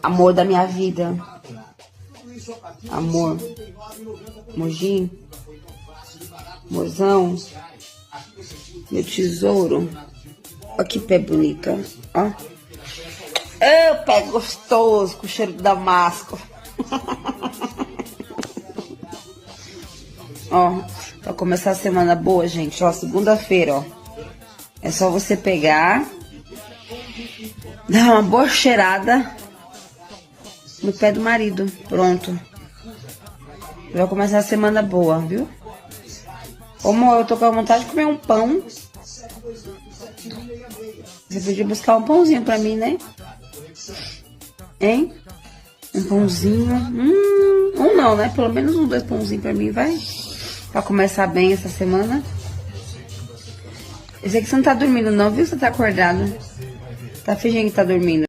Amor da minha vida. Amor. Amorzinho. Amorzão. Meu tesouro. Olha que pé bonito, ó. Ô, pé gostoso, com o cheiro de damasco. Ó, pra começar a semana boa, gente, ó, segunda-feira, ó. É só você pegar, dar uma boa cheirada no pé do marido. Pronto. Vai começar a semana boa, viu? Ô, amor, eu tô com vontade de comer um pão. Você podia buscar um pãozinho pra mim, né? Hein? Um pãozinho. Um não, né? Pelo menos 2 pãozinhos pra mim, vai? Pra começar bem essa semana. Eu sei que você não tá dormindo não, viu? Você tá acordado. Tá fingindo que tá dormindo.